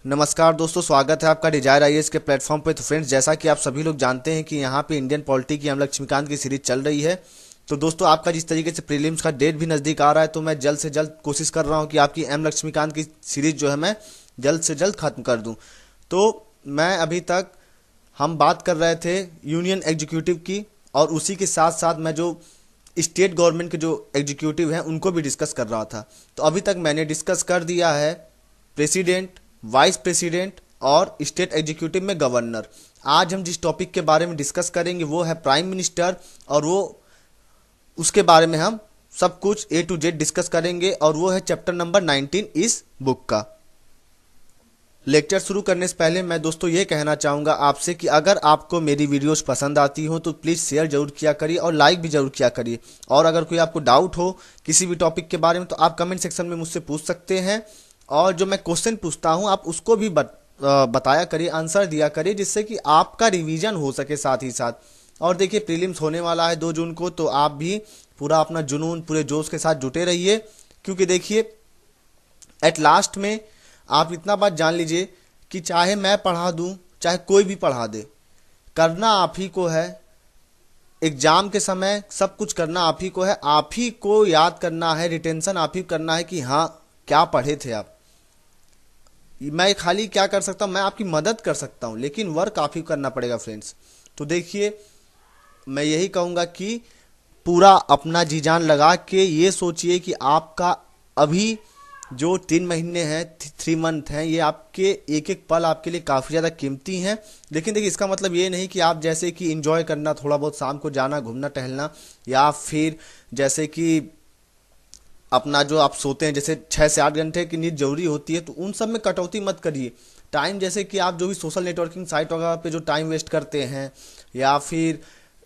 नमस्कार दोस्तों, स्वागत है आपका डिजायर आईएएस के प्लेटफॉर्म पे। तो फ्रेंड्स, जैसा कि आप सभी लोग जानते हैं कि यहाँ पे इंडियन पॉलिटी की हम लक्ष्मीकांत की सीरीज चल रही है। तो दोस्तों, आपका जिस तरीके से प्रीलिम्स का डेट भी नज़दीक आ रहा है, तो मैं जल्द से जल्द कोशिश कर रहा हूँ कि आपकी एम लक्ष्मीकांत की सीरीज जो है मैं जल्द से जल्द खत्म कर दूँ। तो मैं अभी तक हम बात कर रहे थे यूनियन एग्जीक्यूटिव की, और उसी के साथ साथ मैं जो स्टेट गवर्नमेंट के जो एग्जीक्यूटिव हैं उनको भी डिस्कस कर रहा था। तो अभी तक मैंने डिस्कस कर दिया है प्रेसिडेंट, वाइस प्रेसिडेंट और स्टेट एग्जीक्यूटिव में गवर्नर। आज हम जिस टॉपिक के बारे में डिस्कस करेंगे वो है प्राइम मिनिस्टर, और वो उसके बारे में हम सब कुछ ए टू जेड डिस्कस करेंगे, और वो है चैप्टर नंबर 19 इस बुक का। लेक्चर शुरू करने से पहले मैं दोस्तों ये कहना चाहूँगा आपसे कि अगर आपको मेरी वीडियोस पसंद आती हो तो प्लीज़ शेयर जरूर किया करिए और लाइक भी जरूर किया करिए। और अगर कोई आपको डाउट हो किसी भी टॉपिक के बारे में तो आप कमेंट सेक्शन में मुझसे पूछ सकते हैं, और जो मैं क्वेश्चन पूछता हूँ आप उसको भी बताया करिए, आंसर दिया करिए, जिससे कि आपका रिवीजन हो सके साथ ही साथ। और देखिए, प्रीलिम्स होने वाला है 2 जून को, तो आप भी पूरा अपना जुनून, पूरे जोश के साथ जुटे रहिए, क्योंकि देखिए एट लास्ट में आप इतना बात जान लीजिए कि चाहे मैं पढ़ा दूं, चाहे कोई भी पढ़ा दे, करना आप ही को है। एग्जाम के समय सब कुछ करना आप ही को है, आप ही को याद करना है, रिटेंशन आप ही करना है कि हाँ क्या पढ़े थे आप। मैं खाली क्या कर सकता हूँ, मैं आपकी मदद कर सकता हूँ, लेकिन वर्क आप ही करना पड़ेगा फ्रेंड्स। तो देखिए, मैं यही कहूँगा कि पूरा अपना जी जान लगा के ये सोचिए कि आपका अभी जो 3 महीने हैं, 3 मंथ हैं, ये आपके एक एक पल आपके लिए काफ़ी ज़्यादा कीमती हैं। लेकिन देखिए, इसका मतलब ये नहीं कि आप जैसे कि इंजॉय करना, थोड़ा बहुत शाम को जाना, घूमना टहलना, या फिर जैसे कि अपना जो आप सोते हैं, जैसे 6 से 8 घंटे की नींद जरूरी होती है, तो उन सब में कटौती मत करिए। टाइम जैसे कि आप जो भी सोशल नेटवर्किंग साइट वगैरह पे जो टाइम वेस्ट करते हैं, या फिर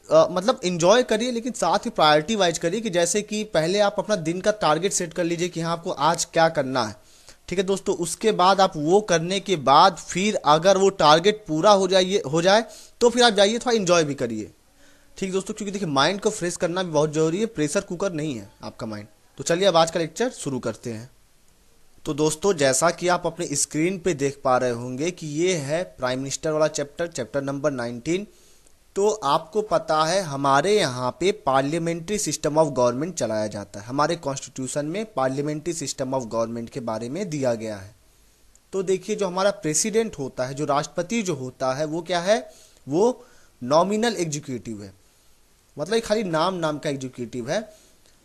मतलब इंजॉय करिए, लेकिन साथ ही प्रायोरिटी वाइज करिए। कि जैसे कि पहले आप अपना दिन का टारगेट सेट कर लीजिए कि हाँ आपको आज क्या करना है, ठीक है दोस्तों। उसके बाद आप वो करने के बाद फिर अगर वो टारगेट पूरा हो जाए तो फिर आप जाइए थोड़ा इंजॉय भी करिए, ठीक दोस्तों। क्योंकि देखिए, माइंड को फ्रेश करना भी बहुत जरूरी है, प्रेशर कुकर नहीं है आपका माइंड। तो चलिए अब आज का लेक्चर शुरू करते हैं। तो दोस्तों, जैसा कि आप अपने स्क्रीन पे देख पा रहे होंगे कि ये है प्राइम मिनिस्टर वाला चैप्टर, चैप्टर नंबर 19। तो आपको पता है हमारे यहाँ पे पार्लियामेंट्री सिस्टम ऑफ गवर्नमेंट चलाया जाता है। हमारे कॉन्स्टिट्यूशन में पार्लियामेंट्री सिस्टम ऑफ गवर्नमेंट के बारे में दिया गया है। तो देखिए, जो हमारा प्रेसिडेंट होता है, जो राष्ट्रपति जो होता है, वो क्या है, वो नॉमिनल एग्जीक्यूटिव है। मतलब ये खाली नाम नाम का एग्जीक्यूटिव है,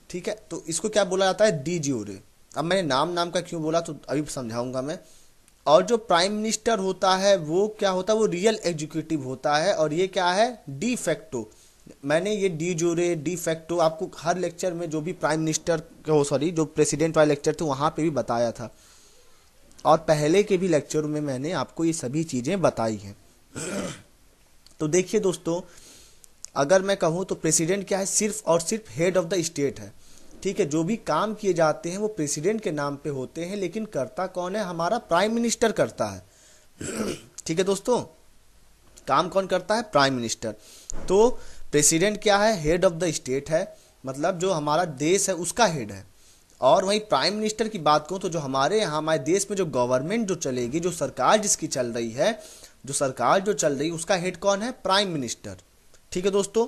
ठीक है। तो इसको क्या बोला जाता है, डी ज्यूरे। अब मैंने नाम नाम का क्यों बोला तो अभी समझाऊंगा मैं। और जो प्राइम मिनिस्टर होता है वो क्या होता है, वो रियल एग्जीक्यूटिव होता है, और ये क्या है, डी फैक्टो। मैंने ये डी जोरे, डी फैक्टो आपको हर लेक्चर में जो भी प्राइम मिनिस्टर सॉरी जो प्रेसिडेंट वाले लेक्चर थे वहाँ पे भी बताया था, और पहले के भी लेक्चर में मैंने आपको ये सभी चीज़ें बताई हैं। तो देखिए दोस्तों, अगर मैं कहूँ तो प्रेसिडेंट क्या है, सिर्फ और सिर्फ हेड ऑफ द स्टेट है, ठीक है। जो भी काम किए जाते हैं वो प्रेसिडेंट के नाम पे होते हैं, लेकिन करता कौन है, हमारा प्राइम मिनिस्टर करता है, ठीक है दोस्तों। काम कौन करता है, प्राइम मिनिस्टर। तो प्रेसिडेंट क्या है, हेड ऑफ द स्टेट है, मतलब जो हमारा देश है उसका हेड है। और वहीं प्राइम मिनिस्टर की बात करूं तो जो हमारे यहाँ हमारे देश में जो गवर्नमेंट जो चलेगी, जो सरकार जिसकी चल रही है, जो सरकार जो चल रही है उसका हेड कौन है, प्राइम मिनिस्टर, ठीक है दोस्तों।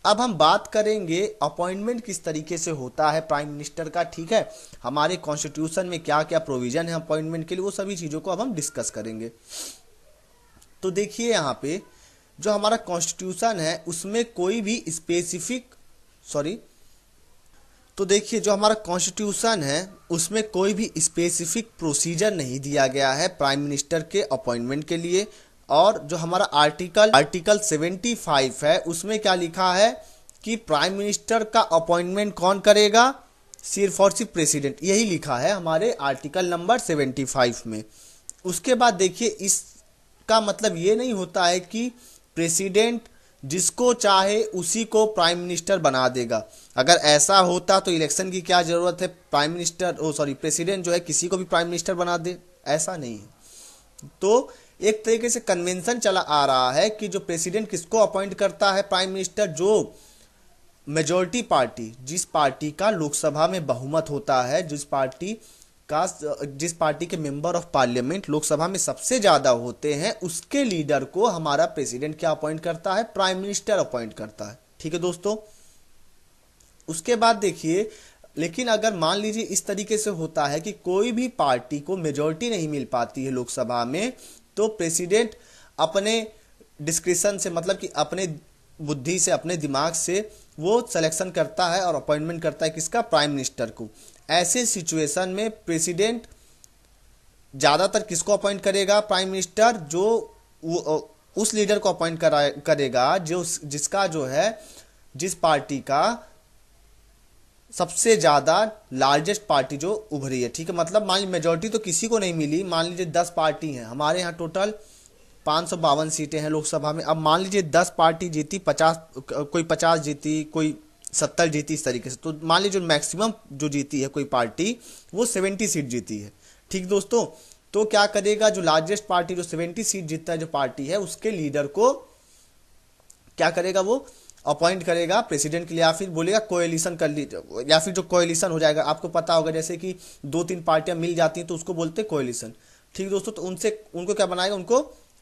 अब हम बात करेंगे अपॉइंटमेंट किस तरीके से होता है प्राइम मिनिस्टर का, ठीक है। हमारे कॉन्स्टिट्यूशन में क्या क्या प्रोविजन है अपॉइंटमेंट के लिए, वो सभी चीज़ों को अब हम डिस्कस करेंगे। तो देखिए, यहाँ पे जो हमारा कॉन्स्टिट्यूशन है उसमें कोई भी स्पेसिफिक सॉरी तो देखिए, जो हमारा कॉन्स्टिट्यूशन है उसमें कोई भी स्पेसिफिक प्रोसीजर नहीं दिया गया है प्राइम मिनिस्टर के अपॉइंटमेंट के लिए। और जो हमारा आर्टिकल 75 है उसमें क्या लिखा है कि प्राइम मिनिस्टर का अपॉइंटमेंट कौन करेगा, सिर्फ और सिर्फ प्रेसिडेंट, यही लिखा है हमारे आर्टिकल नंबर 75 में। उसके बाद देखिए, इसका मतलब ये नहीं होता है कि प्रेसिडेंट जिसको चाहे उसी को प्राइम मिनिस्टर बना देगा। अगर ऐसा होता तो इलेक्शन की क्या जरूरत है, प्राइम मिनिस्टर प्रेसिडेंट जो है किसी को भी प्राइम मिनिस्टर बना दे, ऐसा नहीं है। तो एक तरीके से कन्वेंशन चला आ रहा है कि जो प्रेसिडेंट किसको अपॉइंट करता है, प्राइम मिनिस्टर, जो मेजॉरिटी पार्टी, जिस पार्टी का लोकसभा में बहुमत होता है, जिस पार्टी का, जिस पार्टी के मेंबर ऑफ पार्लियामेंट लोकसभा में सबसे ज्यादा होते हैं, उसके लीडर को हमारा प्रेसिडेंट क्या अपॉइंट करता है, प्राइम मिनिस्टर अपॉइंट करता है। ठीक है दोस्तों। उसके बाद देखिए, लेकिन अगर मान लीजिए इस तरीके से होता है कि कोई भी पार्टी को मेजोरिटी नहीं मिल पाती है लोकसभा में, तो प्रेसिडेंट अपने डिस्क्रिशन से, मतलब कि अपने बुद्धि से, अपने दिमाग से वो सिलेक्शन करता है और अपॉइंटमेंट करता है किसका, प्राइम मिनिस्टर को। ऐसे सिचुएशन में प्रेसिडेंट ज्यादातर किसको अपॉइंट करेगा, प्राइम मिनिस्टर, उस लीडर को अपॉइंट करेगा जो जिसका जो है, जिस पार्टी का सबसे ज्यादा लार्जेस्ट पार्टी जो उभरी है। ठीक है, मतलब मान लीजिए मेजोरिटी तो किसी को नहीं मिली, मान लीजिए 10 पार्टी हैं, हमारे यहाँ टोटल 552 सीटें हैं लोकसभा में। अब मान लीजिए 10 पार्टी जीती, 50, कोई 50 जीती, कोई 70 जीती, इस तरीके से। तो मान लीजिए मैक्सिमम जो जीती है कोई पार्टी, वो 70 सीट जीती है। ठीक दोस्तों, तो क्या करेगा, जो लार्जेस्ट पार्टी जो 70 सीट जीतता है जो पार्टी है, उसके लीडर को क्या करेगा, वो अपॉइंट करेगा प्रेसिडेंट के लिए, या फिर बोलेगा कोएलिशन कर लीजिए, या फिर जो कोएलिशन हो जाएगा, आपको पता होगा जैसे कि 2-3 पार्टियां मिल जाती हैं तो उसको बोलते हैं कोएलिशन। ठीक दोस्तों, तो उनको क्या बनाएगा, उनको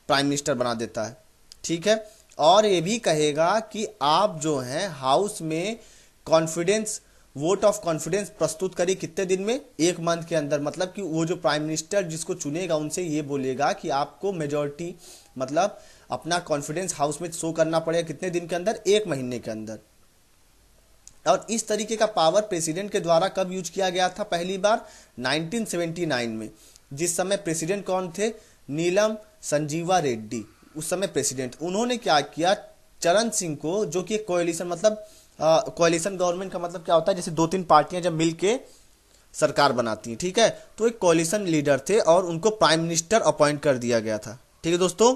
प्राइम मिनिस्टर बना देता है। ठीक है, और ये भी कहेगा कि आप जो हैं हाउस में कॉन्फिडेंस, वोट ऑफ कॉन्फिडेंस प्रस्तुत करिए कितने दिन में, 1 मंथ के अंदर। मतलब कि वो जो प्राइम मिनिस्टर जिसको चुनेगा उनसे ये बोलेगा कि आपको मेजोरिटी, मतलब अपना कॉन्फिडेंस हाउस में शो करना पड़ेगा कितने दिन के अंदर, 1 महीने के अंदर। और इस तरीके का पावर प्रेसिडेंट के द्वारा कब यूज किया गया था, पहली बार 1979 में। जिस समय प्रेसिडेंट कौन थे, नीलम संजीवा रेड्डी, उस समय प्रेसिडेंट। उन्होंने क्या किया, चरण सिंह को, जो कि एक कोएलिशन, मतलब कोएलिशन गवर्नमेंट का मतलब क्या होता है, जैसे 2-3 पार्टियां जब मिलके सरकार बनाती हैं। ठीक है, तो एक कोएलिशन लीडर थे और उनको प्राइम मिनिस्टर अपॉइंट कर दिया गया था। ठीक है दोस्तों,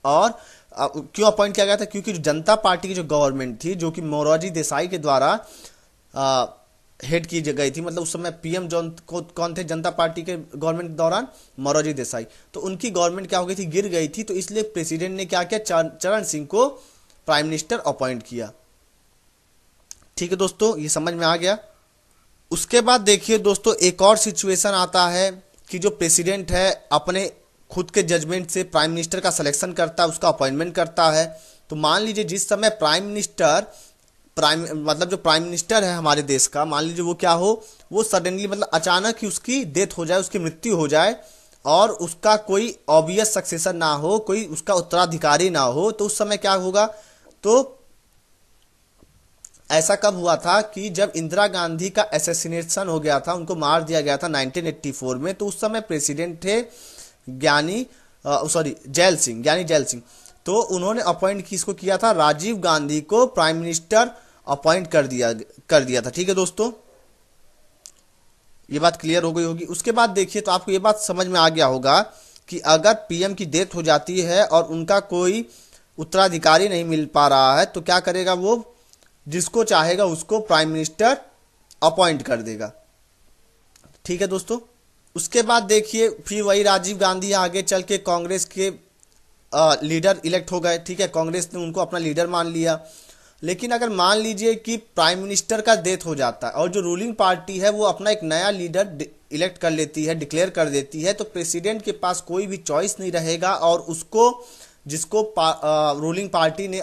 और क्यों अपॉइंट किया गया था, क्योंकि जो जनता पार्टी की जो गवर्नमेंट थी, जो कि मोरारजी देसाई के द्वारा हेड की गई थी, मतलब उस समय पीएम कौन थे जनता पार्टी के गवर्नमेंट के दौरान, मोरारजी देसाई। तो उनकी गवर्नमेंट क्या हो गई थी, गिर गई थी, तो इसलिए प्रेसिडेंट ने क्या किया, चरण सिंह को प्राइम मिनिस्टर अपॉइंट किया। ठीक है दोस्तों, ये समझ में आ गया। उसके बाद देखिए दोस्तों, एक और सिचुएशन आता है कि जो प्रेसिडेंट है अपने खुद के जजमेंट से प्राइम मिनिस्टर का सिलेक्शन करता है, उसका अपॉइंटमेंट करता है। तो मान लीजिए जिस समय मतलब जो प्राइम मिनिस्टर है हमारे देश का, मान लीजिए वो क्या हो, वो सडनली, मतलब अचानक ही उसकी डेथ हो जाए, उसकी मृत्यु हो जाए, और उसका कोई ऑब्वियस सक्सेसर ना हो, कोई उसका उत्तराधिकारी ना हो, तो उस समय क्या होगा। तो ऐसा कब हुआ था कि जब इंदिरा गांधी का असैसिनेशन हो गया था, उनको मार दिया गया था 1984 में, तो उस समय प्रेसिडेंट थे जैल सिंह। तो उन्होंने अपॉइंट किसको किया था, राजीव गांधी को प्राइम मिनिस्टर अपॉइंट कर दिया था। ठीक है दोस्तों, ये बात क्लियर हो गई होगी। उसके बाद देखिए, तो आपको ये बात समझ में आ गया होगा कि अगर पीएम की डेथ हो जाती है और उनका कोई उत्तराधिकारी नहीं मिल पा रहा है, तो क्या करेगा, वो जिसको चाहेगा उसको प्राइम मिनिस्टर अपॉइंट कर देगा। ठीक है दोस्तों, उसके बाद देखिए, फिर वही राजीव गांधी आगे चल के कांग्रेस के लीडर इलेक्ट हो गए। ठीक है, कांग्रेस ने उनको अपना लीडर मान लिया। लेकिन अगर मान लीजिए कि प्राइम मिनिस्टर का डेथ हो जाता है और जो रूलिंग पार्टी है वो अपना एक नया लीडर इलेक्ट कर लेती है, डिक्लेयर कर देती है, तो प्रेसिडेंट के पास कोई भी चॉइस नहीं रहेगा, और उसको जिसको रूलिंग पार्टी ने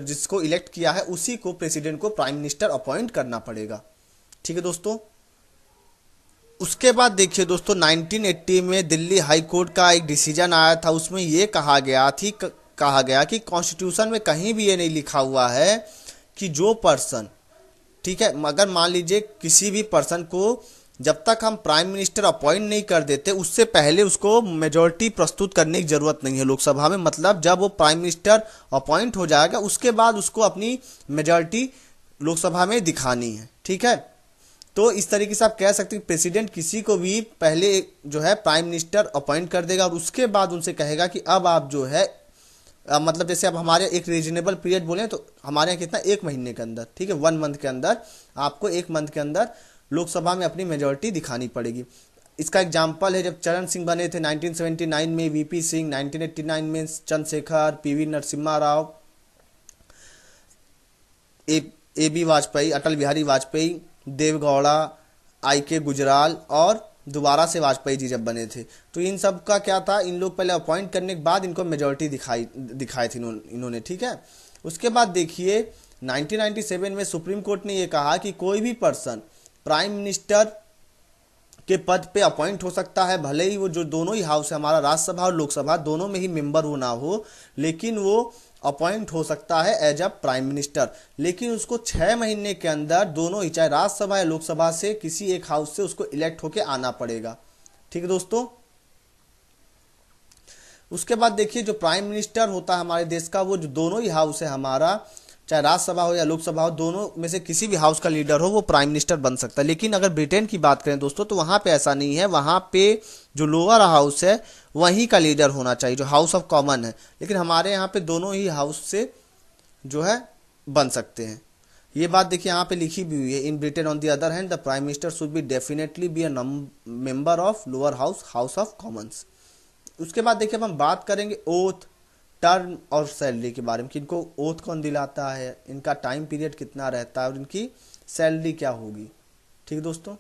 जिसको इलेक्ट किया है, उसी को प्रेसिडेंट को प्राइम मिनिस्टर अपॉइंट करना पड़ेगा। ठीक है दोस्तों, उसके बाद देखिए दोस्तों, 1980 में दिल्ली हाई कोर्ट का एक डिसीजन आया था, उसमें ये कहा गया कि कॉन्स्टिट्यूशन में कहीं भी ये नहीं लिखा हुआ है कि जो पर्सन, ठीक है, मगर मान लीजिए किसी भी पर्सन को जब तक हम प्राइम मिनिस्टर अपॉइंट नहीं कर देते, उससे पहले उसको मेजॉरिटी प्रस्तुत करने की जरूरत नहीं है लोकसभा में। मतलब जब वो प्राइम मिनिस्टर अपॉइंट हो जाएगा, उसके बाद उसको अपनी मेजॉरिटी लोकसभा में दिखानी है। ठीक है, तो इस तरीके से आप कह सकते हैं प्रेसिडेंट किसी को भी पहले जो है प्राइम मिनिस्टर अपॉइंट कर देगा, और उसके बाद उनसे कहेगा कि अब आप जो है मतलब जैसे अब हमारे एक रीजनेबल पीरियड बोले तो हमारे यहाँ कितना, 1 महीने के अंदर, ठीक है, 1 मंथ के अंदर आपको 1 मंथ के अंदर लोकसभा में अपनी मेजोरिटी दिखानी पड़ेगी। इसका एग्जाम्पल है जब चरण सिंह बने थे 1979 में, वीपी सिंह 1989 में, Chandrashekhar, PV Narasimha Rao, A B Vajpayee, Atal Bihari Vajpayee, Deve Gowda, I K Gujral और दोबारा से वाजपेयी जी जब बने थे। तो इन सब का क्या था, इन लोग पहले अपॉइंट करने के बाद इनको मेजोरिटी दिखाई थी इन्होंने, ठीक है। उसके बाद देखिए 1997 में सुप्रीम कोर्ट ने ये कहा कि कोई भी पर्सन प्राइम मिनिस्टर के पद पे अपॉइंट हो सकता है, भले ही वो जो दोनों ही हाउस है हमारा, राज्यसभा और लोकसभा, दोनों में ही मेंबर वो ना हो, लेकिन वो अपॉइंट हो सकता है एज अ प्राइम मिनिस्टर। लेकिन उसको 6 महीने के अंदर दोनों ही, चाहे राज्यसभा या लोकसभा से किसी एक हाउस से उसको इलेक्ट होके आना पड़ेगा, ठीक है दोस्तों। उसके बाद देखिए जो प्राइम मिनिस्टर होता है हमारे देश का, वो जो दोनों ही हाउस है हमारा, चाहे राज्यसभा हो या लोकसभा हो, दोनों में से किसी भी हाउस का लीडर हो वो प्राइम मिनिस्टर बन सकता है। लेकिन अगर ब्रिटेन की बात करें दोस्तों तो वहां पे ऐसा नहीं है, वहां पे जो लोअर हाउस है वहीं का लीडर होना चाहिए, जो हाउस ऑफ कॉमन है। लेकिन हमारे यहाँ पे दोनों ही हाउस से जो है बन सकते हैं। ये बात देखिए यहाँ पे लिखी भी हुई है, in Britain on the other hand the prime minister should be definitely be a member of lower house, house of Commons. उसके बाद देखिए अब हम बात करेंगे ओथ, टर्म और सैलरी के बारे में, कि इनको ओथ कौन दिलाता है, इनका टाइम पीरियड कितना रहता है और इनकी सैलरी क्या होगी, ठीक है दोस्तों।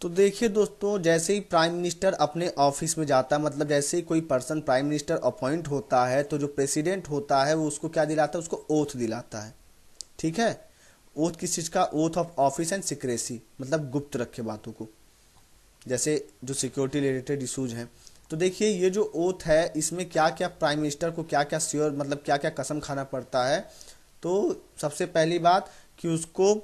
तो देखिए दोस्तों, जैसे ही प्राइम मिनिस्टर अपने ऑफिस में जाता है, मतलब जैसे ही कोई पर्सन प्राइम मिनिस्टर अपॉइंट होता है, तो जो प्रेसिडेंट होता है वो उसको क्या दिलाता है, उसको ओथ दिलाता है, ठीक है। ओथ किस चीज़ का, oath of office and secrecy, मतलब गुप्त रखे बातों को, जैसे जो सिक्योरिटी रिलेटेड इशूज हैं। तो देखिए ये जो ओथ है इसमें क्या क्या प्राइम मिनिस्टर को क्या क्या श्योर, मतलब क्या क्या कसम खाना पड़ता है। तो सबसे पहली बात कि उसको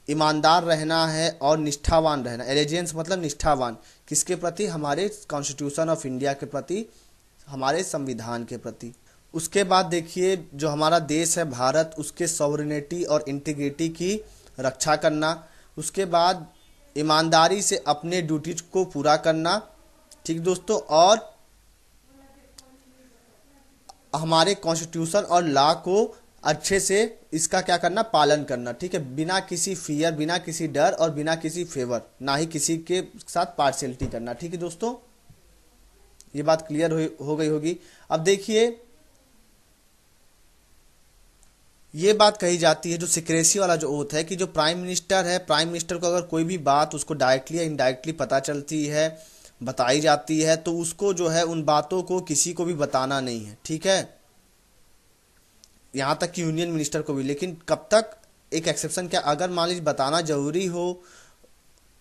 ईमानदार रहना है और निष्ठावान रहना, एलिजेंस मतलब निष्ठावान, किसके प्रति, हमारे कॉन्स्टिट्यूशन ऑफ इंडिया के प्रति, हमारे संविधान के प्रति। उसके बाद देखिए जो हमारा देश है भारत, उसके सॉवरेनिटी और इंटीग्रिटी की रक्षा करना। उसके बाद ईमानदारी से अपने ड्यूटीज को पूरा करना, ठीक दोस्तों। और हमारे कॉन्स्टिट्यूशन और लॉ को अच्छे से इसका क्या करना, पालन करना, ठीक है, बिना किसी फियर, बिना किसी डर और बिना किसी फेवर, ना ही किसी के साथ पार्शियलिटी करना, ठीक है दोस्तों। ये बात क्लियर हो गई होगी। अब देखिए ये बात कही जाती है जो सिक्रेसी वाला जो ओथ है, कि जो प्राइम मिनिस्टर है, प्राइम मिनिस्टर को अगर कोई भी बात उसको डायरेक्टली या इनडायरेक्टली पता चलती है, बताई जाती है, तो उसको जो है उन बातों को किसी को भी बताना नहीं है, ठीक है, यहाँ तक कि यूनियन मिनिस्टर को भी। लेकिन कब तक, एक एक्सेप्शन क्या, अगर मान लीजिए बताना जरूरी हो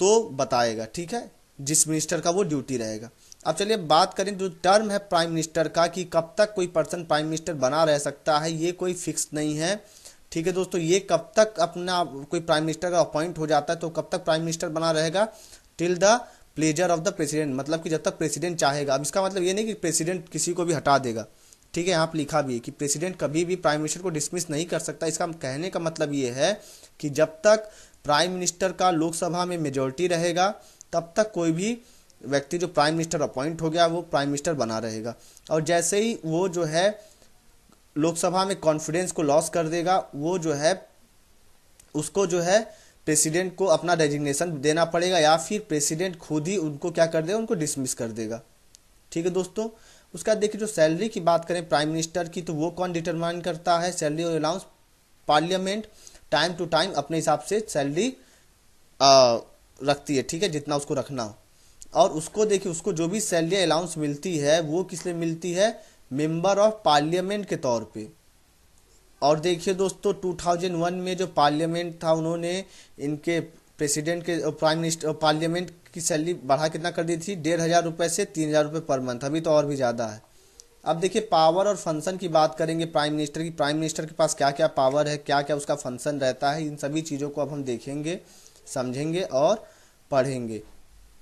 तो बताएगा, ठीक है, जिस मिनिस्टर का वो ड्यूटी रहेगा। अब चलिए बात करें जो टर्म है प्राइम मिनिस्टर का, कि कब तक कोई पर्सन प्राइम मिनिस्टर बना रह सकता है, ये कोई फिक्स नहीं है, ठीक है दोस्तों। ये कब तक अपना कोई प्राइम मिनिस्टर का अपॉइंट हो जाता है तो कब तक प्राइम मिनिस्टर बना रहेगा, till the pleasure of the president, मतलब कि जब तक प्रेसिडेंट चाहेगा। अब इसका मतलब ये नहीं कि प्रेसिडेंट किसी को भी हटा देगा, ठीक है, यहाँ पर लिखा भी है कि प्रेसिडेंट कभी भी प्राइम मिनिस्टर को डिसमिस नहीं कर सकता। इसका कहने का मतलब ये है कि जब तक प्राइम मिनिस्टर का लोकसभा में मेजोरिटी रहेगा तब तक कोई भी व्यक्ति जो प्राइम मिनिस्टर अपॉइंट हो गया वो प्राइम मिनिस्टर बना रहेगा। और जैसे ही वो जो है लोकसभा में कॉन्फिडेंस को लॉस कर देगा, वो जो है उसको जो है प्रेसिडेंट को अपना रेजिग्नेशन देना पड़ेगा, या फिर प्रेसिडेंट खुद ही उनको क्या कर देगा, उनको डिसमिस कर देगा, ठीक है दोस्तों। उसका देखिए जो सैलरी की बात करें प्राइम मिनिस्टर की, तो वो कौन डिटरमाइन करता है, सैलरी और allowance, parliament time to time अपने हिसाब से सैलरी रखती है, ठीक है, जितना उसको रखना हो। और उसको देखिए उसको जो भी सैलरी अलाउंस मिलती है वो किस लिए मिलती है, मेंबर ऑफ पार्लियामेंट के तौर पे। और देखिए दोस्तों 2001 में जो पार्लियामेंट था उन्होंने इनके प्रेसिडेंट के, प्राइम मिनिस्टर, पार्लियामेंट की सैलरी बढ़ा कितना कर दी थी, 1,500 रुपये से 3,000 रुपये पर मंथ, अभी तो और भी ज़्यादा है। अब देखिए पावर और फंक्शन की बात करेंगे प्राइम मिनिस्टर की, प्राइम मिनिस्टर के पास क्या क्या पावर है, क्या क्या उसका फंक्शन रहता है, इन सभी चीज़ों को अब हम देखेंगे, समझेंगे और पढ़ेंगे,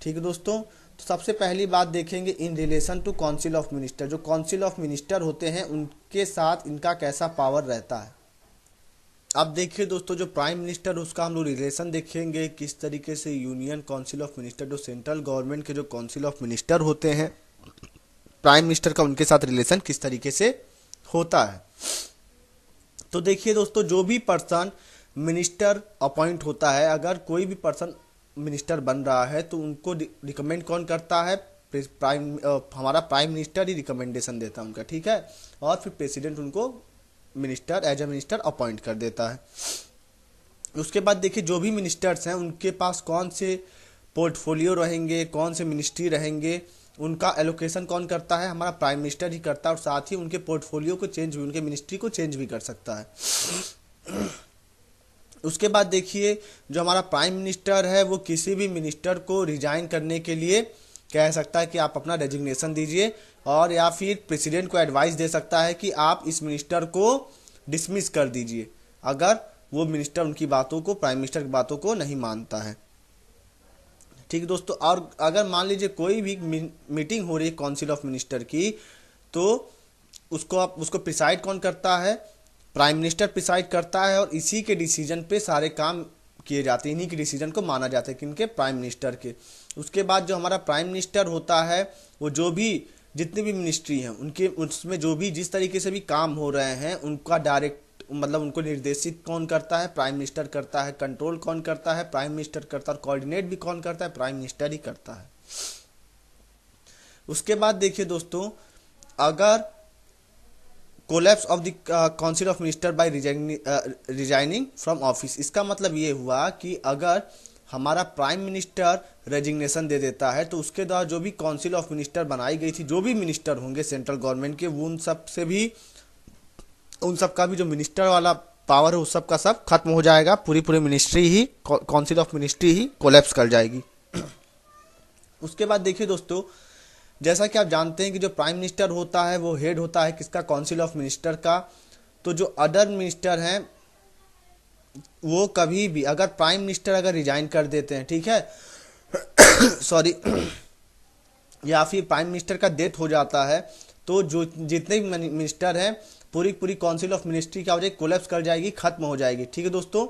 ठीक है दोस्तों। तो सबसे पहली बात देखेंगे in relation to council of minister, जो काउंसिल ऑफ मिनिस्टर होते हैं उनके साथ इनका कैसा पावर रहता है। अब देखिए दोस्तों जो प्राइम मिनिस्टर उसका हम लोग रिलेशन देखेंगे किस तरीके से यूनियन काउंसिल ऑफ मिनिस्टर, जो सेंट्रल गवर्नमेंट के जो काउंसिल ऑफ मिनिस्टर होते हैं, प्राइम मिनिस्टर का उनके साथ रिलेशन किस तरीके से होता है। तो देखिए दोस्तों जो भी पर्सन मिनिस्टर अपॉइंट होता है, अगर कोई भी पर्सन मिनिस्टर बन रहा है तो उनको रिकमेंड कौन करता है, हमारा प्राइम मिनिस्टर ही रिकमेंडेशन देता है उनका, ठीक है, और फिर प्रेसिडेंट उनको minister as a minister appoint कर देता है। उसके बाद देखिए जो भी मिनिस्टर्स हैं उनके पास कौन से पोर्टफोलियो रहेंगे, कौन से मिनिस्ट्री रहेंगे, उनका एलोकेशन कौन करता है, हमारा प्राइम मिनिस्टर ही करता है। और साथ ही उनके पोर्टफोलियो को चेंज भी, उनके मिनिस्ट्री को चेंज भी कर सकता है। उसके बाद देखिए जो हमारा प्राइम मिनिस्टर है वो किसी भी मिनिस्टर को रिजाइन करने के लिए कह सकता है कि आप अपना रेजिग्नेशन दीजिए, और या फिर प्रेसिडेंट को एडवाइस दे सकता है कि आप इस मिनिस्टर को डिसमिस कर दीजिए अगर वो मिनिस्टर उनकी बातों को, प्राइम मिनिस्टर की बातों को नहीं मानता है। ठीक है दोस्तों, और अगर मान लीजिए कोई भी मीटिंग हो रही है काउंसिल ऑफ मिनिस्टर की, तो उसको प्रिसाइड कौन करता है, प्राइम मिनिस्टर प्रिसाइड करता है, और इसी के डिसीजन पे सारे काम किए जाते हैं, इन्हीं के डिसीजन को माना जाता है, किनके, प्राइम मिनिस्टर के। उसके बाद जो हमारा प्राइम मिनिस्टर होता है वो जो भी जितनी भी मिनिस्ट्री हैं उनके उसमें जो भी जिस तरीके से भी काम हो रहे हैं उनका डायरेक्ट मतलब उनको निर्देशित कौन करता है, प्राइम मिनिस्टर करता है। कंट्रोल कौन करता है, प्राइम मिनिस्टर करता है। और कोऑर्डिनेट भी कौन करता है, प्राइम मिनिस्टर ही करता है। उसके बाद देखिए दोस्तों, अगर collapse of the council of minister by resigning from office, इसका मतलब ये हुआ कि अगर हमारा प्राइम मिनिस्टर रेजिग्नेशन दे देता है तो उसके द्वारा जो भी काउंसिल ऑफ मिनिस्टर बनाई गई थी, जो भी मिनिस्टर होंगे सेंट्रल गवर्नमेंट के, वो उन सब का भी जो मिनिस्टर वाला पावर है उस सब का सब खत्म हो जाएगा। पूरी ministry he, council of ministry he collapse कर जाएगी। उसके बाद देखिए दोस्तों, जैसा कि आप जानते हैं कि जो प्राइम मिनिस्टर होता है वो हेड होता है किसका, काउंसिल ऑफ मिनिस्टर का। तो जो अदर मिनिस्टर हैं वो कभी भी, अगर प्राइम मिनिस्टर अगर रिजाइन कर देते हैं, ठीक है सॉरी या फिर प्राइम मिनिस्टर का डेथ हो जाता है, तो जो जितने भी मिनिस्टर हैं पूरी काउंसिल ऑफ मिनिस्ट्री क्या हो जाएगी, कोलैप्स कर जाएगी, खत्म हो जाएगी। ठीक है दोस्तों,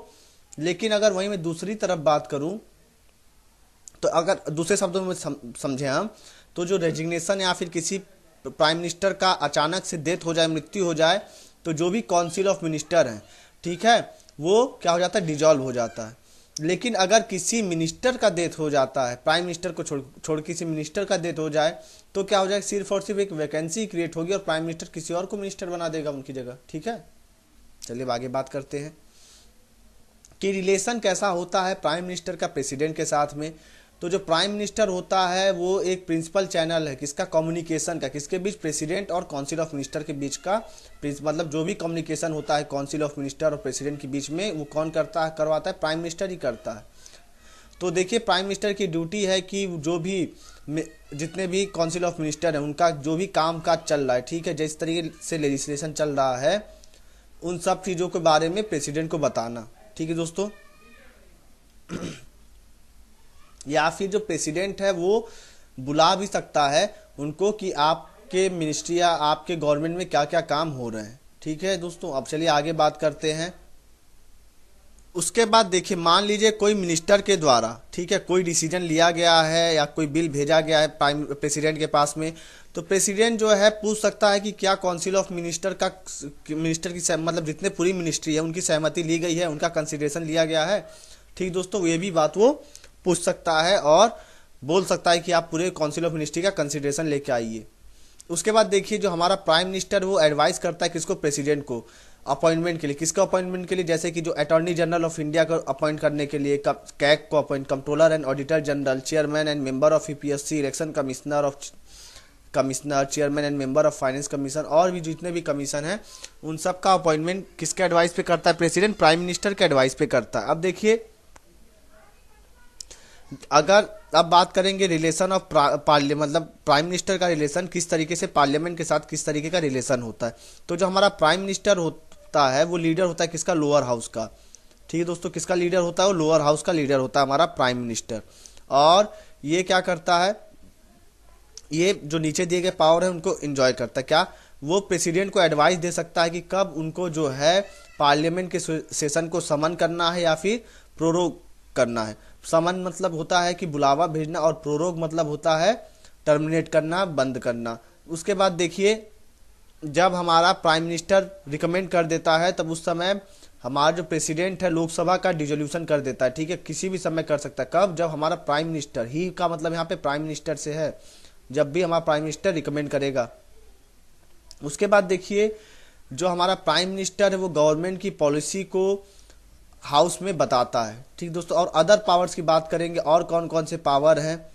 लेकिन अगर वहीं मैं दूसरी तरफ बात करूं, तो अगर दूसरे शब्दों में समझे हम, तो जो रेजिग्नेशन या फिर किसी प्राइम मिनिस्टर का अचानक से डेथ हो जाए, मृत्यु हो जाए, तो जो भी काउंसिल ऑफ मिनिस्टर हैं, ठीक है, वो क्या हो जाता है, डिजॉल्व हो जाता है। लेकिन अगर किसी मिनिस्टर का डेथ हो जाता है, प्राइम मिनिस्टर को छोड़ किसी मिनिस्टर का डेथ हो जाए, तो क्या हो जाएगा, सिर्फ और सिर्फ एक वैकेंसी क्रिएट होगी और प्राइम मिनिस्टर किसी और को मिनिस्टर बना देगा उनकी जगह। ठीक है, चलिए अब आगे बात करते हैं कि रिलेशन कैसा होता है प्राइम मिनिस्टर का प्रेसिडेंट के साथ में। तो जो प्राइम मिनिस्टर होता है वो एक प्रिंसिपल चैनल है किसका, कम्युनिकेशन का, किसके बीच, प्रेसिडेंट और काउंसिल ऑफ मिनिस्टर के बीच का। मतलब जो भी कम्युनिकेशन होता है काउंसिल ऑफ मिनिस्टर और प्रेसिडेंट के बीच में, वो कौन करता है, करवाता है, प्राइम मिनिस्टर ही करता है। तो देखिए प्राइम मिनिस्टर की ड्यूटी है कि जो भी जितने भी काउंसिल ऑफ मिनिस्टर है उनका जो भी काम काज चल रहा है, ठीक है, जिस तरीके से लेजिस्लेशन चल रहा है, उन सब चीज़ों के बारे में प्रेसिडेंट को बताना। ठीक है दोस्तों, या फिर जो प्रेसिडेंट है वो बुला भी सकता है उनको कि आपके मिनिस्ट्री या आपके गवर्नमेंट में क्या क्या काम हो रहे हैं। ठीक है दोस्तों, अब चलिए आगे बात करते हैं। उसके बाद देखिए, मान लीजिए कोई मिनिस्टर के द्वारा, ठीक है, कोई डिसीजन लिया गया है या कोई बिल भेजा गया है प्राइम प्रेसिडेंट के पास में, तो प्रेसिडेंट जो है पूछ सकता है कि क्या काउंसिल ऑफ मिनिस्टर की मतलब जितने पूरी मिनिस्ट्री है उनकी सहमति ली गई है, उनका कंसिडरेशन लिया गया है। ठीक दोस्तों, ये भी बात वो पूछ सकता है और बोल सकता है कि आप पूरे काउंसिल ऑफ मिनिस्ट्री का कंसिडरेशन लेके आइए। उसके बाद देखिए जो हमारा प्राइम मिनिस्टर वो एडवाइस करता है किसको, प्रेसिडेंट को, अपॉइंटमेंट के लिए। किसका अपॉइंटमेंट के लिए, जैसे कि जो अटॉर्नी जनरल ऑफ इंडिया को अपॉइंट करने के लिए, कैग को appoint, controller and auditor general, chairman and member of UPSC, election commissioner, chairman and member of finance commission, और भी जितने भी कमीशन हैं उन सब का अपॉइंटमेंट किसके एडवाइस पे करता है, प्रेसिडेंट, प्राइम मिनिस्टर के एडवाइस पे करता है। अब देखिए, अगर अब बात करेंगे रिलेशन ऑफ मतलब प्राइम मिनिस्टर का रिलेशन किस तरीके से पार्लियामेंट के साथ किस तरीके का रिलेशन होता है। तो जो हमारा प्राइम मिनिस्टर होता है वो लीडर होता है किसका, लोअर हाउस का। ठीक है दोस्तों, किसका लीडर होता है, वो लोअर हाउस का लीडर होता है हमारा प्राइम मिनिस्टर। और ये क्या करता है, ये जो नीचे दिए गए पावर है उनको एंजॉय करता है। क्या, वो प्रेसिडेंट को एडवाइस दे सकता है कि कब उनको जो है पार्लियामेंट के सेशन को समन करना है या फिर प्रोरोग करना है। समन मतलब होता है कि बुलावा भेजना, और प्रोरोग मतलब होता है टर्मिनेट करना, बंद करना। उसके बाद देखिए, जब हमारा प्राइम मिनिस्टर रिकमेंड कर देता है तब उस समय हमारा जो प्रेसिडेंट है लोकसभा का डिसोल्यूशन कर देता है। ठीक है, किसी भी समय कर सकता है। कब, जब हमारा प्राइम मिनिस्टर, ही का मतलब यहाँ पे प्राइम मिनिस्टर से है, जब भी हमारा प्राइम मिनिस्टर रिकमेंड करेगा। उसके बाद देखिए, जो हमारा प्राइम मिनिस्टर है वो गवर्नमेंट की पॉलिसी को हाउस में बताता है। ठीक दोस्तों, और अदर पावर्स की बात करेंगे और कौन कौन से पावर हैं,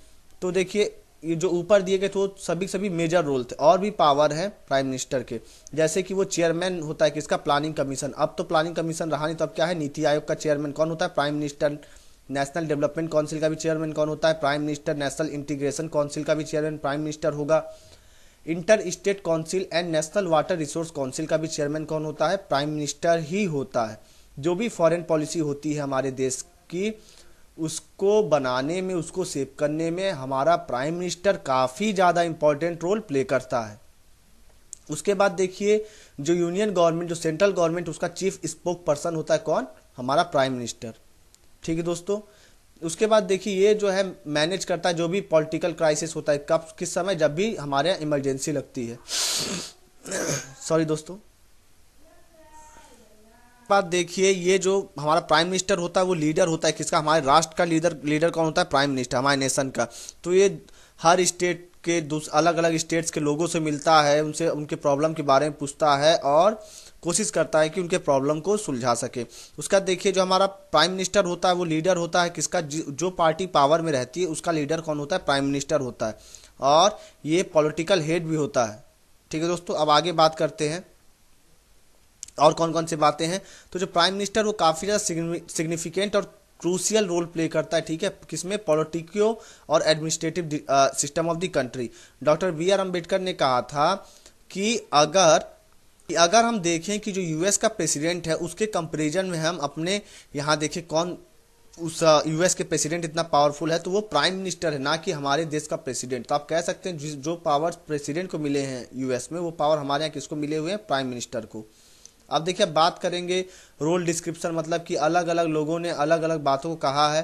तो देखिए ये जो ऊपर दिए गए तो सभी सभी मेजर रोल थे। और भी पावर है प्राइम मिनिस्टर के, जैसे कि वो चेयरमैन होता है किसका, प्लानिंग कमीशन। अब तो प्लानिंग कमीशन रहा नहीं, तो अब क्या है, नीति आयोग का चेयरमैन कौन होता है, prime minister. National development council का भी चेयरमैन कौन होता है, prime minister. National integration council का भी चेयरमैन प्राइम मिनिस्टर होगा। Inter state council and national water resource council का भी चेयरमैन कौन होता है, प्राइम मिनिस्टर ही होता है। जो भी फॉरेन पॉलिसी होती है हमारे देश की, उसको बनाने में, उसको सेव करने में हमारा प्राइम मिनिस्टर काफ़ी ज़्यादा इंपॉर्टेंट रोल प्ले करता है। उसके बाद देखिए जो यूनियन गवर्नमेंट, जो सेंट्रल गवर्नमेंट, उसका चीफ स्पोक पर्सन होता है कौन, हमारा प्राइम मिनिस्टर। ठीक है दोस्तों, उसके बाद देखिए ये जो है मैनेज करता है जो भी पॉलिटिकल क्राइसिस होता है, कब किस समय, जब भी हमारे यहाँ इमरजेंसी लगती है। सॉरी दोस्तों। बात देखिए ये जो हमारा प्राइम मिनिस्टर होता है वो लीडर होता है किसका, हमारे राष्ट्र का लीडर। लीडर कौन होता है, प्राइम मिनिस्टर, हमारे नेशन का। तो ये हर स्टेट के अलग अलग स्टेट्स के लोगों से मिलता है, उनसे उनके प्रॉब्लम के बारे में पूछता है और कोशिश करता है कि उनके प्रॉब्लम को सुलझा सके। उसका देखिए जो हमारा प्राइम मिनिस्टर होता है वो लीडर होता है किसका, जो पार्टी पावर में रहती है उसका लीडर कौन होता है, प्राइम मिनिस्टर होता है। और ये पॉलिटिकल हेड भी होता है। ठीक है दोस्तों, अब आगे बात करते हैं और कौन कौन सी बातें हैं। तो जो प्राइम मिनिस्टर वो काफ़ी ज़्यादा सिग्निफिकेंट और क्रूशियल रोल प्ले करता है। ठीक है, किसमें, पॉलिटिको और administrative system of the country. Doctor B R Ambedkar ने कहा था कि अगर हम देखें कि जो यूएस का प्रेसिडेंट है उसके कंपैरिजन में हम अपने यहाँ देखें कौन उस यूएस के प्रेसिडेंट इतना पावरफुल है, तो वो प्राइम मिनिस्टर है, ना कि हमारे देश का प्रेसिडेंट। तो आप कह सकते हैं जो पावर्स प्रेसिडेंट को मिले हैं यूएस में, वो पावर हमारे यहाँ किसको मिले हुए हैं, प्राइम मिनिस्टर को। अब देखिए बात करेंगे रोल डिस्क्रिप्शन, मतलब कि अलग अलग लोगों ने अलग अलग बातों को कहा है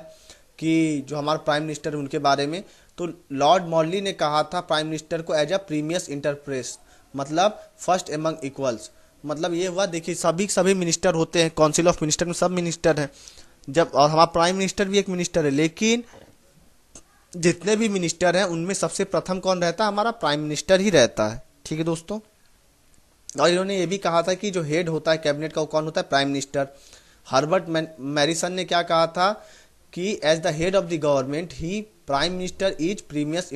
कि जो हमारा प्राइम मिनिस्टर है उनके बारे में। तो लॉर्ड मॉर्ली ने कहा था प्राइम मिनिस्टर को एज अ प्रीमियस इंटरप्रेस, मतलब फर्स्ट एमंग इक्वल्स। मतलब ये हुआ, देखिए सभी मिनिस्टर होते हैं, काउंसिल ऑफ मिनिस्टर में सब मिनिस्टर हैं जब, और हमारा प्राइम मिनिस्टर भी एक मिनिस्टर है, लेकिन जितने भी मिनिस्टर हैं उनमें सबसे प्रथम कौन रहता है, हमारा प्राइम मिनिस्टर ही रहता है। ठीक है दोस्तों, और इन्होंने ये भी कहा था कि जो हेड होता है कैबिनेट का वो कौन होता है, प्राइम मिनिस्टर। हर्बर्ट मैरिसन ने क्या कहा था कि as the head of the government he prime minister is primus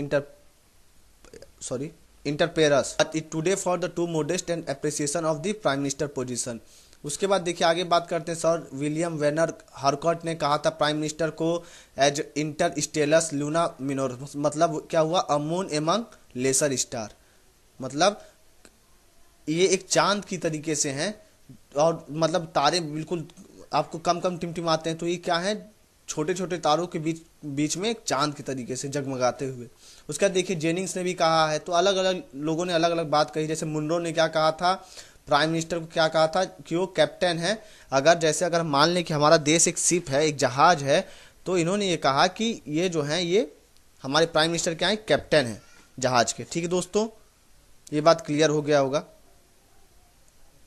inter pares today for the to modest and appreciation of the prime minister position. उसके बाद देखिए आगे बात करते हैं, सर विलियम वेनर हार्कॉट ने कहा था प्राइम मिनिस्टर को एज इंटर स्टेलस लूना मिनोर, मतलब क्या हुआ, a moon among lesser star. मतलब ये एक चांद की तरीके से हैं, और मतलब तारे बिल्कुल आपको कम कम टिमटिमाते हैं, तो ये क्या है, छोटे छोटे तारों के बीच बीच में एक चांद की तरीके से जगमगाते हुए। उसका देखिए जेनिंग्स ने भी कहा है, तो अलग अलग लोगों ने अलग अलग बात कही। जैसे मुनरो ने क्या कहा था, प्राइम मिनिस्टर को क्या कहा था कि वो कैप्टन है। अगर हम मान लें कि हमारा देश एक शिप है, एक जहाज है, तो इन्होंने ये कहा कि ये जो है ये हमारे प्राइम मिनिस्टर क्या है, कैप्टन है जहाज के। ठीक है दोस्तों, ये बात क्लियर हो गया होगा।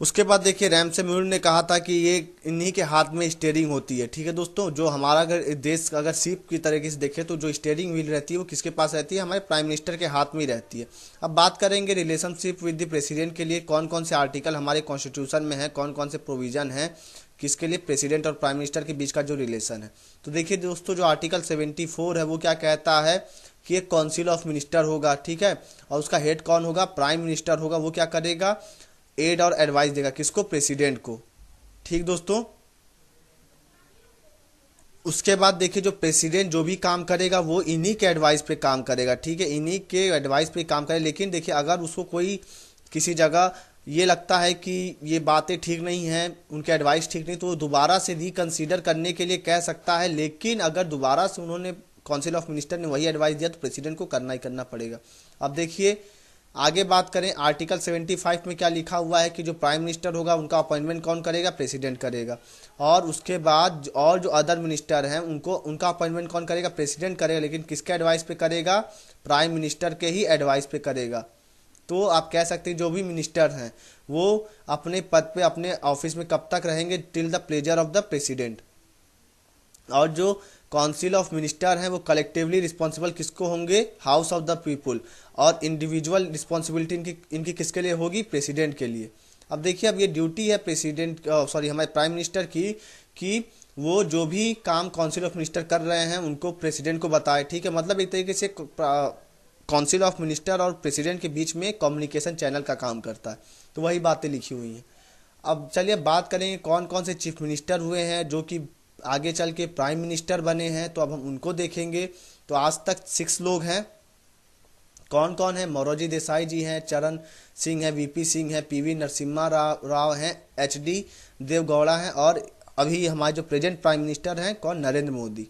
उसके बाद देखिए रैमसे मूर ने कहा था कि ये इन्हीं के हाथ में स्टीयरिंग होती है। ठीक है दोस्तों, जो हमारा अगर देश अगर शिप की तरीके से देखे तो जो स्टीयरिंग व्हील रहती है वो किसके पास रहती है, हमारे प्राइम मिनिस्टर के हाथ में ही रहती है। अब बात करेंगे रिलेशनशिप विद द प्रेसिडेंट के लिए कौन कौन से आर्टिकल हमारे कॉन्स्टिट्यूशन में है, कौन कौन से प्रोविजन है किसके लिए, प्रेसिडेंट और प्राइम मिनिस्टर के बीच का जो रिलेशन है। तो देखिए दोस्तों जो आर्टिकल 74 है वो क्या कहता है कि एक काउंसिल ऑफ मिनिस्टर होगा। ठीक है, और उसका हेड कौन होगा, प्राइम मिनिस्टर होगा। वो क्या करेगा, एड और एडवाइस देगा किसको, प्रेसिडेंट को। ठीक दोस्तों, उसके बाद देखिए जो प्रेसिडेंट जो भी काम करेगा वो इन्हीं के एडवाइस पे काम करेगा। ठीक है, इन्हीं के एडवाइस पे काम करे। लेकिन देखिए अगर उसको कोई किसी जगह ये लगता है कि ये बातें ठीक नहीं हैं, उनके एडवाइस ठीक नहीं, तो वो दोबारा से रिकंसीडर करने के लिए कह सकता है। लेकिन अगर दोबारा से उन्होंने काउंसिल ऑफ मिनिस्टर ने वही एडवाइस दिया तो प्रेसिडेंट को करना ही करना पड़ेगा। अब देखिए आगे बात करें, आर्टिकल 75 में क्या लिखा हुआ है कि जो प्राइम मिनिस्टर होगा उनका अपॉइंटमेंट कौन करेगा, प्रेसिडेंट करेगा। और उसके बाद और जो अदर मिनिस्टर हैं उनका अपॉइंटमेंट कौन करेगा, प्रेसिडेंट करेगा। लेकिन किसके एडवाइस पे करेगा, प्राइम मिनिस्टर के ही एडवाइस पे करेगा। तो आप कह सकते हैं जो भी मिनिस्टर हैं वो अपने पद पे अपने ऑफिस में कब तक रहेंगे, till the pleasure of the president. और जो काउंसिल ऑफ मिनिस्टर हैं वो कलेक्टिवली रिस्पॉन्सिबल किसको होंगे, हाउस ऑफ द पीपुल। और इंडिविजुअल रिस्पॉन्सिबिलिटी इनकी किसके लिए होगी, प्रेसिडेंट के लिए। अब देखिए अब ये ड्यूटी है प्रेसिडेंट हमारे प्राइम मिनिस्टर की कि वो जो भी काम काउंसिल ऑफ मिनिस्टर कर रहे हैं उनको प्रेसिडेंट को बताए। ठीक है, मतलब एक तरीके से काउंसिल ऑफ मिनिस्टर और प्रेसिडेंट के बीच में कम्युनिकेशन चैनल का काम करता है। तो वही बातें लिखी हुई हैं। अब चलिए बात करें कौन कौन से चीफ मिनिस्टर हुए हैं जो कि आगे चल के प्राइम मिनिस्टर बने हैं, तो अब हम उनको देखेंगे। तो आज तक 6 लोग हैं। कौन कौन है? मोरारजी देसाई जी हैं, चरण सिंह है, वीपी सिंह है, पीवी नरसिम्हा राव हैं, एचडी देवगौड़ा हैं, और अभी हमारे जो प्रेजेंट प्राइम मिनिस्टर हैं कौन? नरेंद्र मोदी।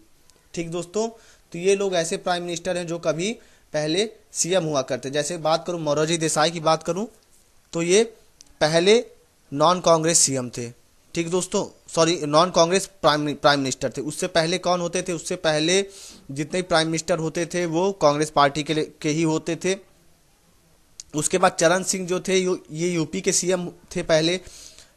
ठीक दोस्तों, तो ये लोग ऐसे प्राइम मिनिस्टर हैं जो कभी पहले सीएम हुआ करते। जैसे बात करूं मोरारजी देसाई की बात करूं तो ये पहले नॉन कांग्रेस सीएम थे। ठीक दोस्तों, sorry, non Congress prime minister थे। उससे पहले कौन होते थे? उससे पहले जितने प्राइम मिनिस्टर होते थे वो कांग्रेस पार्टी के ही होते थे। उसके बाद चरण सिंह जो थे ये यूपी के सीएम थे पहले।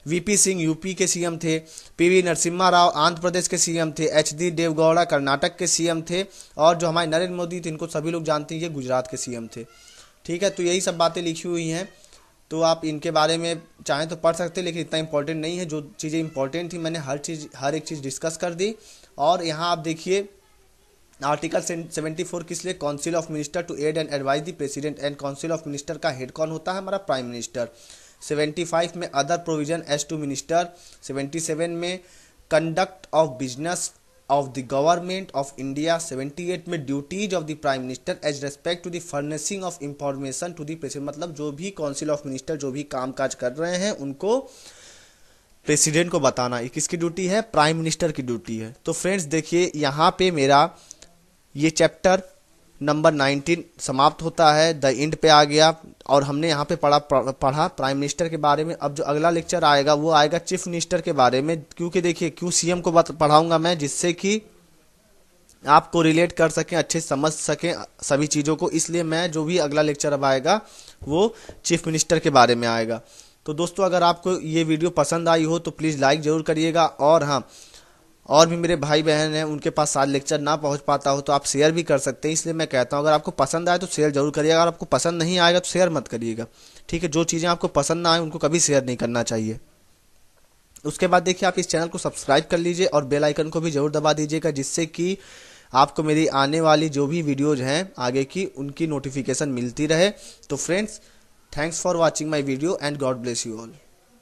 वीपी सिंह यूपी के सीएम थे। पीवी नरसिम्हा राव आंध्र प्रदेश के सीएम थे। एचडी देवगौड़ा कर्नाटक के सीएम थे। और जो हमारे नरेंद्र मोदी थे इनको सभी लोग जानते हैं, ये गुजरात के सीएम थे। ठीक है, तो यही सब बातें लिखी हुई हैं। तो आप इनके बारे में चाहें तो पढ़ सकते हैं, लेकिन इतना इंपॉर्टेंट नहीं है। जो चीज़ें इंपॉर्टेंट थी मैंने हर एक चीज़ डिस्कस कर दी। और यहाँ आप देखिए आर्टिकल 74 किस लिए? Council of minister to aid and advise the president and council of minister का हेड कौन होता है? हमारा प्राइम मिनिस्टर। 75 में other provision as to minister. 77 में conduct of business of the government of India. 78 में duties of the prime minister as respect to the furnishing of information to the president. मतलब जो भी काउंसिल ऑफ मिनिस्टर जो भी काम काज कर रहे हैं उनको प्रेसिडेंट को बताना। ये किसकी ड्यूटी है? प्राइम मिनिस्टर की ड्यूटी है। तो फ्रेंड्स देखिए यहाँ पे मेरा ये चैप्टर नंबर 19 समाप्त होता है, द एंड पे आ गया। और हमने यहाँ पे पढ़ा प्राइम मिनिस्टर के बारे में। अब जो अगला लेक्चर आएगा वो आएगा चीफ मिनिस्टर के बारे में। क्योंकि देखिए क्यों सीएम को पढ़ाऊंगा मैं, जिससे कि आपको रिलेट कर सकें, अच्छे समझ सकें सभी चीज़ों को। इसलिए मैं जो भी अगला लेक्चर अब आएगा वो चीफ मिनिस्टर के बारे में आएगा। तो दोस्तों अगर आपको ये वीडियो पसंद आई हो तो प्लीज़ लाइक ज़रूर करिएगा। और हाँ, और भी मेरे भाई बहन हैं उनके पास सारे लेक्चर ना पहुंच पाता हो तो आप शेयर भी कर सकते हैं। इसलिए मैं कहता हूं अगर आपको पसंद आए तो शेयर जरूर करिएगा। अगर आपको पसंद नहीं आएगा तो शेयर मत करिएगा। ठीक है, जो चीज़ें आपको पसंद ना आए उनको कभी शेयर नहीं करना चाहिए। उसके बाद देखिए आप इस चैनल को सब्सक्राइब कर लीजिए और बेल आइकन को भी जरूर दबा दीजिएगा, जिससे कि आपको मेरी आने वाली जो भी वीडियोज़ हैं आगे की उनकी नोटिफिकेशन मिलती रहे। तो friends, thanks for watching my video and God bless you all.